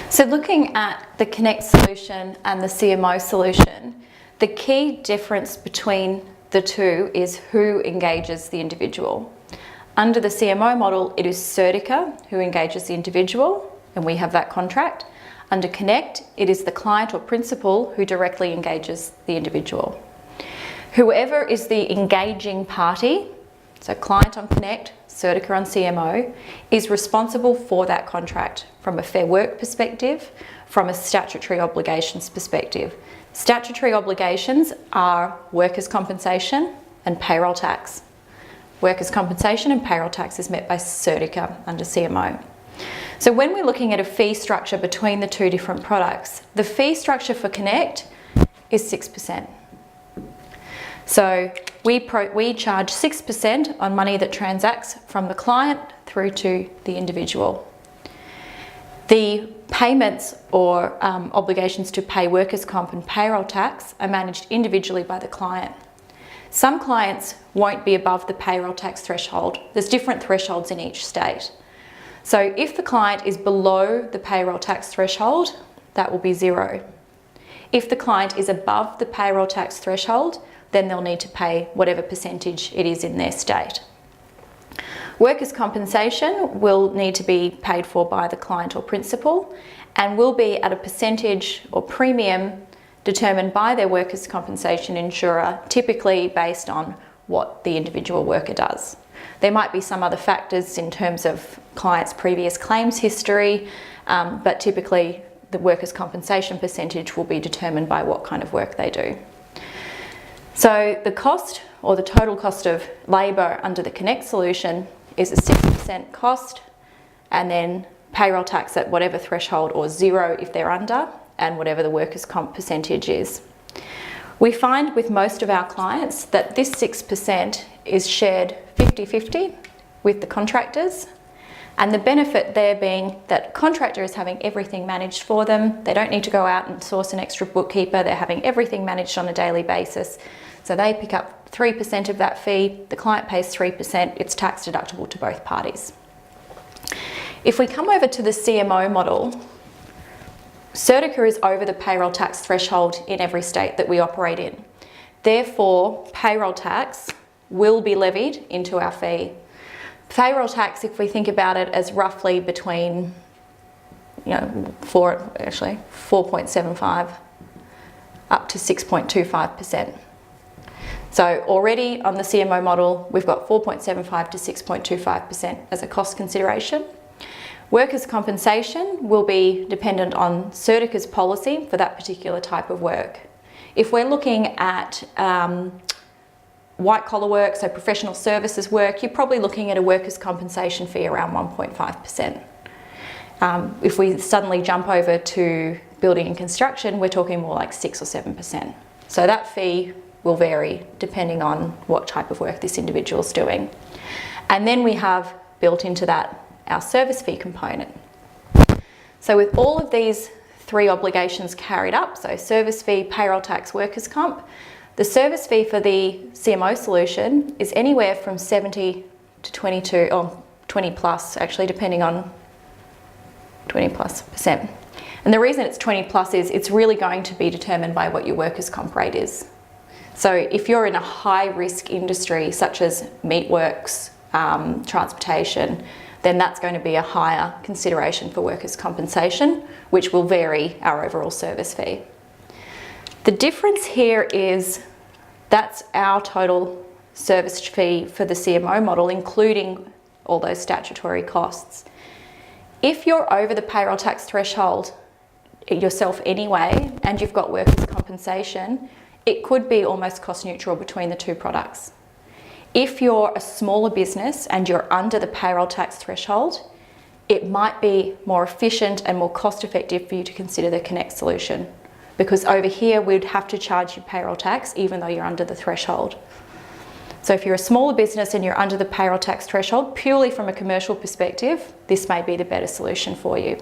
So looking at the Connect solution and the CMO solution, the key difference between the two is who engages the individual. Under the CMO model, it is Certica who engages the individual, and we have that contract. Under Connect, it is the client or principal who directly engages the individual. Whoever is the engaging party, so client on Connect, Certica on CMO, is responsible for that contract from a Fair Work perspective, from a statutory obligations perspective. Statutory obligations are workers' compensation and payroll tax. Workers' compensation and payroll tax is met by Certica under CMO. So when we're looking at a fee structure between the two different products, the fee structure for Connect is 6%. So we charge 6% on money that transacts from the client through to the individual. The payments or obligations to pay workers' comp and payroll tax are managed individually by the client. Some clients won't be above the payroll tax threshold. There's different thresholds in each state. So if the client is below the payroll tax threshold, that will be 0. If the client is above the payroll tax threshold, then they'll need to pay whatever percentage it is in their state. Workers' compensation will need to be paid for by the client or principal and will be at a percentage or premium determined by their workers' compensation insurer, typically based on what the individual worker does. There might be some other factors in terms of clients' previous claims history, but typically the workers' compensation percentage will be determined by what kind of work they do. So the cost or the total cost of labour under the Connect solution is a 6% cost, and then payroll tax at whatever threshold or 0 if they're under, and whatever the workers' comp percentage is. We find with most of our clients that this 6% is shared 50-50 with the contractors, and the benefit there being that contractor is having everything managed for them. They don't need to go out and source an extra bookkeeper. They're having everything managed on a daily basis. So they pick up 3% of that fee, the client pays 3%, it's tax deductible to both parties. If we come over to the CMO model, Certica is over the payroll tax threshold in every state that we operate in. Therefore, payroll tax will be levied into our fee. Payroll tax, if we think about it as roughly between 4.75 up to 6.25%. So already on the CMO model, we've got 4.75 to 6.25% as a cost consideration. Workers' compensation will be dependent on Certica's policy for that particular type of work. If we're looking at white collar work, so professional services work, you're probably looking at a workers' compensation fee around 1.5%. If we suddenly jump over to building and construction, we're talking more like 6 or 7%. So that fee will vary depending on what type of work this individual is doing. And then we have built into that our service fee component. So with all of these 3 obligations carried up, so service fee, payroll tax, workers' comp, the service fee for the CMO solution is anywhere from 70 to 22, or 20 plus actually, depending on 20+%. And the reason it's 20 plus is it's really going to be determined by what your workers' comp rate is. So if you're in a high risk industry such as meatworks, transportation, then that's going to be a higher consideration for workers' compensation, which will vary our overall service fee. The difference here is that's our total service fee for the CMO model, including all those statutory costs. If you're over the payroll tax threshold yourself anyway, and you've got workers' compensation, it could be almost cost neutral between the two products. If you're a smaller business and you're under the payroll tax threshold, it might be more efficient and more cost effective for you to consider the Connect solution, because over here we'd have to charge you payroll tax even though you're under the threshold. So if you're a smaller business and you're under the payroll tax threshold, purely from a commercial perspective, this may be the better solution for you.